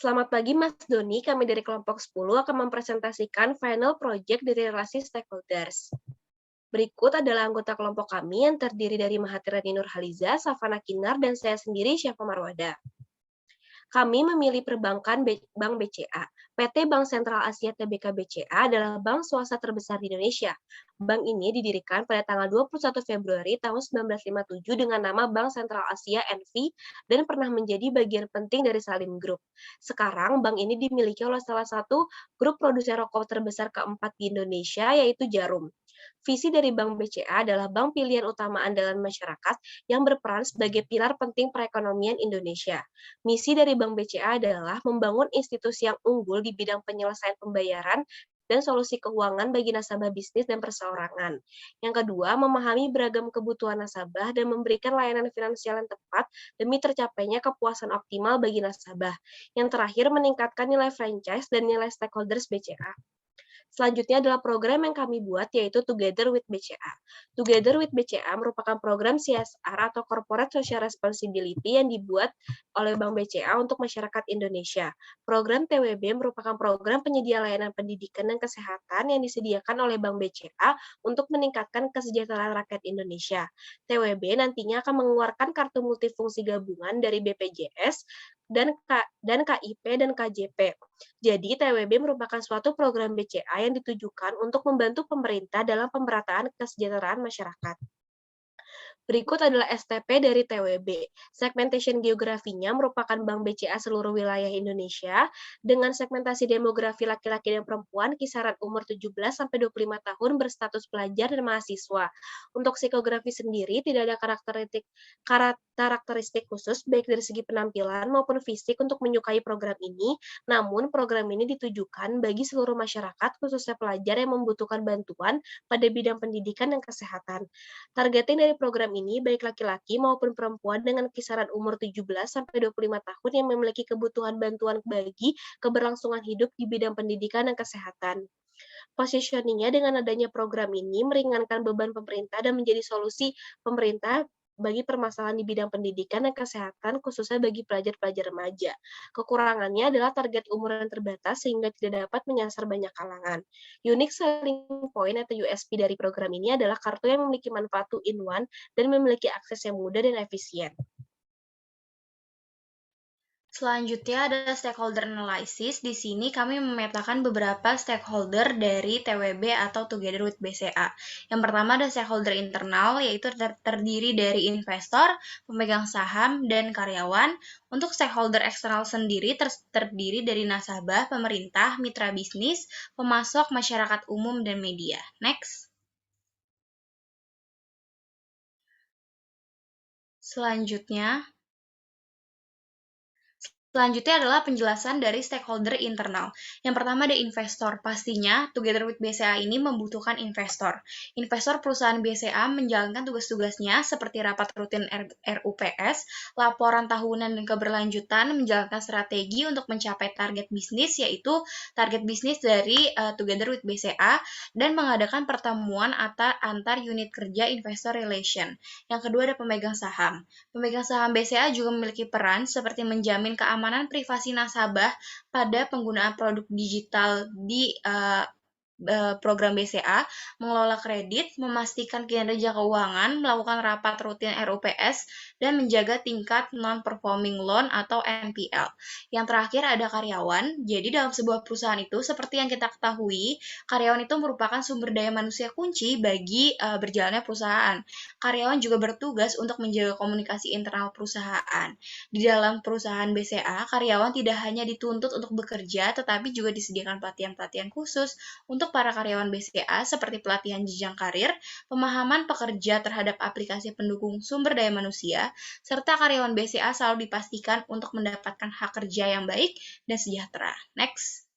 Selamat pagi Mas Doni, kami dari kelompok 10 akan mempresentasikan final project dari relasi stakeholders. Berikut adalah anggota kelompok kami yang terdiri dari Mahathir Nurhaliza, Safana Kinar, dan saya sendiri, Syafa Marwada. Kami memilih perbankan Bank BCA. PT Bank Sentral Asia Tbk BCA adalah bank swasta terbesar di Indonesia. Bank ini didirikan pada tanggal 21 Februari tahun 1957 dengan nama Bank Sentral Asia NV dan pernah menjadi bagian penting dari Salim Group. Sekarang bank ini dimiliki oleh salah satu grup produsen rokok terbesar keempat di Indonesia yaitu Jarum. Visi dari Bank BCA adalah bank pilihan utama andalan masyarakat yang berperan sebagai pilar penting perekonomian Indonesia. Misi dari Bank BCA adalah membangun institusi yang unggul di bidang penyelesaian pembayaran dan solusi keuangan bagi nasabah bisnis dan perseorangan. Yang kedua, memahami beragam kebutuhan nasabah dan memberikan layanan finansial yang tepat demi tercapainya kepuasan optimal bagi nasabah. Yang terakhir, meningkatkan nilai franchise dan nilai stakeholders BCA. Selanjutnya adalah program yang kami buat yaitu Together with BCA. Together with BCA merupakan program CSR atau Corporate Social Responsibility yang dibuat oleh Bank BCA untuk masyarakat Indonesia. Program TWB merupakan program penyedia layanan pendidikan dan kesehatan yang disediakan oleh Bank BCA untuk meningkatkan kesejahteraan rakyat Indonesia. TWB nantinya akan mengeluarkan kartu multifungsi gabungan dari BPJS dan KIP dan KJP. Jadi, TWB merupakan suatu program BCA yang ditujukan untuk membantu pemerintah dalam pemerataan kesejahteraan masyarakat. Berikut adalah STP dari TWB. Segmentation geografinya merupakan Bank BCA seluruh wilayah Indonesia dengan segmentasi demografi laki-laki dan perempuan kisaran umur 17 sampai 25 tahun berstatus pelajar dan mahasiswa. Untuk psikografi sendiri tidak ada karakteristik khusus baik dari segi penampilan maupun fisik untuk menyukai program ini, namun program ini ditujukan bagi seluruh masyarakat khususnya pelajar yang membutuhkan bantuan pada bidang pendidikan dan kesehatan. Targeting dari program ini baik laki-laki maupun perempuan dengan kisaran umur 17 sampai 25 tahun yang memiliki kebutuhan bantuan bagi keberlangsungan hidup di bidang pendidikan dan kesehatan. Positioning-nya dengan adanya program ini meringankan beban pemerintah dan menjadi solusi pemerintah bagi permasalahan di bidang pendidikan dan kesehatan khususnya bagi pelajar-pelajar remaja. Kekurangannya adalah target umur yang terbatas sehingga tidak dapat menyasar banyak kalangan. Unique selling point atau USP dari program ini adalah kartu yang memiliki manfaat two-in-one dan memiliki akses yang mudah dan efisien. Selanjutnya ada stakeholder analysis. Di sini kami memetakan beberapa stakeholder dari TWB atau Together with BCA. Yang pertama ada stakeholder internal, yaitu terdiri dari investor, pemegang saham, dan karyawan. Untuk stakeholder eksternal sendiri terdiri dari nasabah, pemerintah, mitra bisnis, pemasok, masyarakat umum, dan media. Next. Selanjutnya adalah penjelasan dari stakeholder internal. Yang pertama ada investor. Pastinya, Together with BCA ini membutuhkan investor. Investor perusahaan BCA menjalankan tugas-tugasnya seperti rapat rutin RUPS, laporan tahunan dan keberlanjutan, menjalankan strategi untuk mencapai target bisnis, yaitu target bisnis dari Together with BCA, dan mengadakan pertemuan antar unit kerja investor relation. Yang kedua ada pemegang saham. Pemegang saham BCA juga memiliki peran seperti menjamin keamanan privasi nasabah pada penggunaan produk digital di program BCA, mengelola kredit, memastikan kinerja keuangan, melakukan rapat rutin RUPS, dan menjaga tingkat non-performing loan atau NPL. Yang terakhir ada karyawan. Jadi dalam sebuah perusahaan itu, seperti yang kita ketahui, karyawan itu merupakan sumber daya manusia kunci bagi berjalannya perusahaan. Karyawan juga bertugas untuk menjaga komunikasi internal perusahaan. Di dalam perusahaan BCA, karyawan tidak hanya dituntut untuk bekerja, tetapi juga disediakan pelatihan-pelatihan khusus untuk para karyawan BCA seperti pelatihan jenjang karir, pemahaman pekerja terhadap aplikasi pendukung sumber daya manusia, serta karyawan BCA selalu dipastikan untuk mendapatkan hak kerja yang baik dan sejahtera. Next.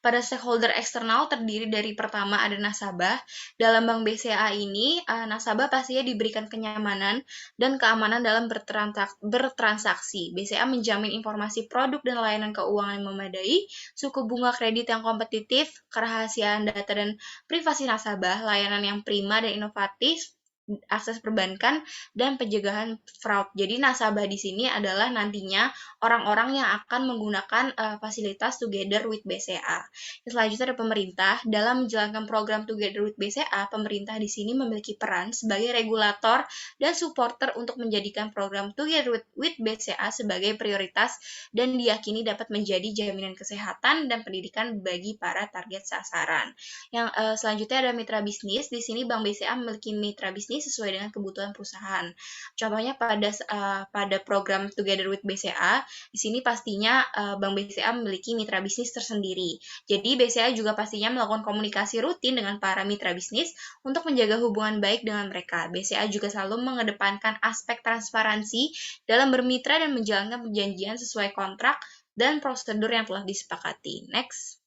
Pada stakeholder eksternal terdiri dari pertama ada nasabah. Dalam Bank BCA ini, nasabah pastinya diberikan kenyamanan dan keamanan dalam bertransaksi. BCA menjamin informasi produk dan layanan keuangan yang memadai, suku bunga kredit yang kompetitif, kerahasiaan data dan privasi nasabah, layanan yang prima dan inovatif, akses perbankan, dan pencegahan fraud. Jadi nasabah di sini adalah nantinya orang-orang yang akan menggunakan fasilitas Together with BCA. Selanjutnya ada pemerintah. Dalam menjalankan program Together with BCA, pemerintah di sini memiliki peran sebagai regulator dan supporter untuk menjadikan program Together with BCA sebagai prioritas dan diyakini dapat menjadi jaminan kesehatan dan pendidikan bagi para target sasaran. Yang selanjutnya ada mitra bisnis. Di sini Bank BCA memiliki mitra bisnis sesuai dengan kebutuhan perusahaan. Contohnya pada program Together with BCA, di sini pastinya Bank BCA memiliki mitra bisnis tersendiri. Jadi BCA juga pastinya melakukan komunikasi rutin dengan para mitra bisnis untuk menjaga hubungan baik dengan mereka. BCA juga selalu mengedepankan aspek transparansi dalam bermitra dan menjalankan perjanjian sesuai kontrak dan prosedur yang telah disepakati. Next.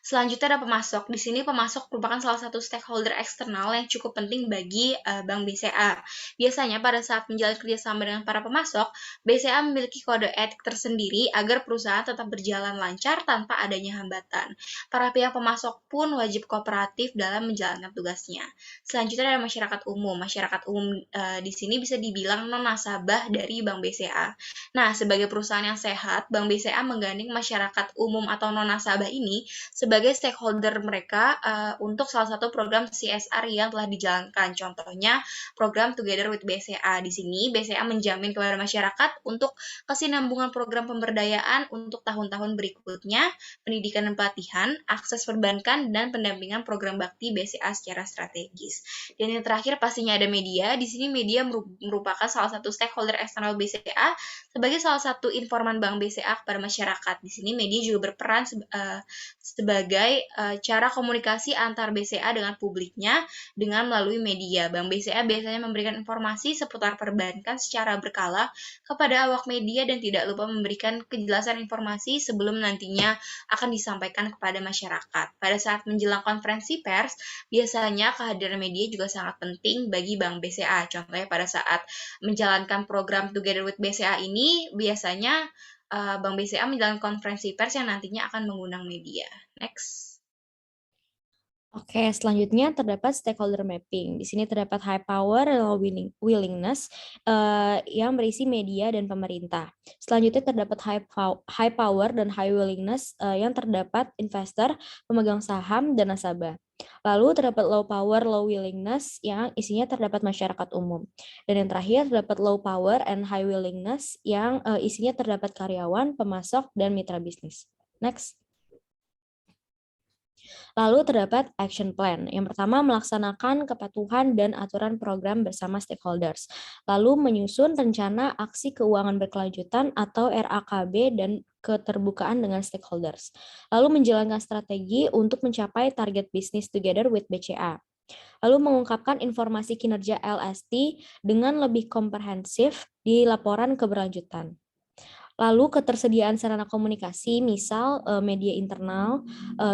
Selanjutnya ada pemasok. Di sini pemasok merupakan salah satu stakeholder eksternal yang cukup penting bagi Bank BCA. Biasanya pada saat menjalin kerjasama dengan para pemasok, BCA memiliki kode etik tersendiri agar perusahaan tetap berjalan lancar tanpa adanya hambatan. Para pihak pemasok pun wajib kooperatif dalam menjalankan tugasnya. Selanjutnya ada masyarakat umum. Masyarakat umum di sini bisa dibilang non-nasabah dari Bank BCA. Nah, sebagai perusahaan yang sehat, Bank BCA menggandeng masyarakat umum atau non-nasabah ini sebagai stakeholder mereka untuk salah satu program CSR yang telah dijalankan. Contohnya program Together with BCA. Di sini BCA menjamin kepada masyarakat untuk kesinambungan program pemberdayaan untuk tahun-tahun berikutnya, pendidikan dan pelatihan, akses perbankan, dan pendampingan program bakti BCA secara strategis. Dan yang terakhir pastinya ada media. Di sini media merupakan salah satu stakeholder eksternal BCA sebagai salah satu informan Bank BCA kepada masyarakat. Di sini media juga berperan sebagai cara komunikasi antar BCA dengan publiknya dengan melalui media. Bank BCA biasanya memberikan informasi seputar perbankan secara berkala kepada awak media dan tidak lupa memberikan kejelasan informasi sebelum nantinya akan disampaikan kepada masyarakat. Pada saat menjelang konferensi pers, biasanya kehadiran media juga sangat penting bagi Bank BCA. Contohnya pada saat menjalankan program Together with BCA ini, biasanya Bank BCA menjalankan konferensi pers yang nantinya akan mengundang media. Next. Oke, selanjutnya terdapat stakeholder mapping. Di sini terdapat high power dan low willingness yang berisi media dan pemerintah. Selanjutnya terdapat high power dan high willingness yang terdapat investor, pemegang saham, dan nasabah. Lalu terdapat low power, low willingness yang isinya terdapat masyarakat umum. Dan yang terakhir terdapat low power and high willingness yang isinya terdapat karyawan, pemasok, dan mitra bisnis. Next. Lalu terdapat action plan. Yang pertama melaksanakan kepatuhan dan aturan program bersama stakeholders. Lalu menyusun rencana aksi keuangan berkelanjutan atau RAKB dan keterbukaan dengan stakeholders. Lalu menjalankan strategi untuk mencapai target bisnis together with BCA. Lalu mengungkapkan informasi kinerja LST dengan lebih komprehensif di laporan keberlanjutan. Lalu ketersediaan sarana komunikasi, misal media internal,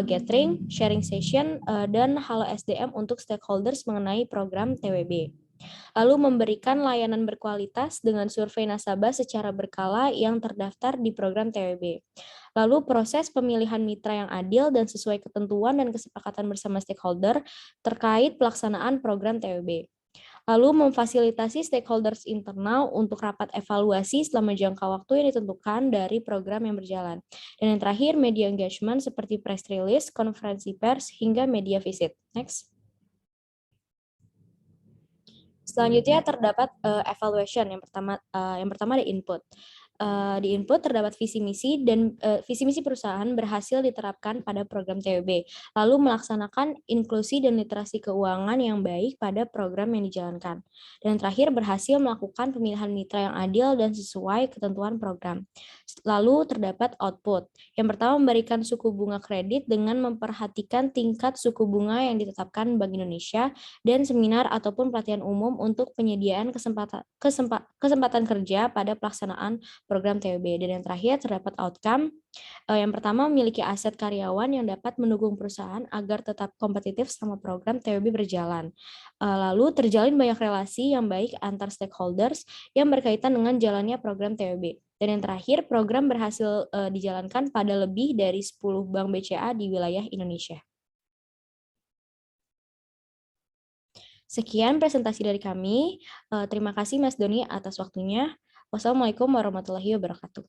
gathering, sharing session, dan halo SDM untuk stakeholders mengenai program TWB. Lalu memberikan layanan berkualitas dengan survei nasabah secara berkala yang terdaftar di program TWB. Lalu proses pemilihan mitra yang adil dan sesuai ketentuan dan kesepakatan bersama stakeholder terkait pelaksanaan program TWB. Lalu memfasilitasi stakeholders internal untuk rapat evaluasi selama jangka waktu yang ditentukan dari program yang berjalan. Dan yang terakhir, media engagement seperti press release, konferensi pers, hingga media visit. Next. Selanjutnya terdapat evaluation. Yang pertama ada input. Di input terdapat visi misi dan visi misi perusahaan berhasil diterapkan pada program TWB, lalu melaksanakan inklusi dan literasi keuangan yang baik pada program yang dijalankan. Dan terakhir berhasil melakukan pemilihan mitra yang adil dan sesuai ketentuan program. Lalu terdapat output. Yang pertama memberikan suku bunga kredit dengan memperhatikan tingkat suku bunga yang ditetapkan Bank Indonesia dan seminar ataupun pelatihan umum untuk penyediaan kesempatan kerja pada pelaksanaan program TWB. Dan yang terakhir terdapat outcome. Yang pertama memiliki aset karyawan yang dapat mendukung perusahaan agar tetap kompetitif selama program TWB berjalan. Lalu terjalin banyak relasi yang baik antar stakeholders yang berkaitan dengan jalannya program TWB. Dan yang terakhir, program berhasil dijalankan pada lebih dari 10 bank BCA di wilayah Indonesia. Sekian presentasi dari kami. Terima kasih Mas Doni atas waktunya. Wassalamualaikum warahmatullahi wabarakatuh.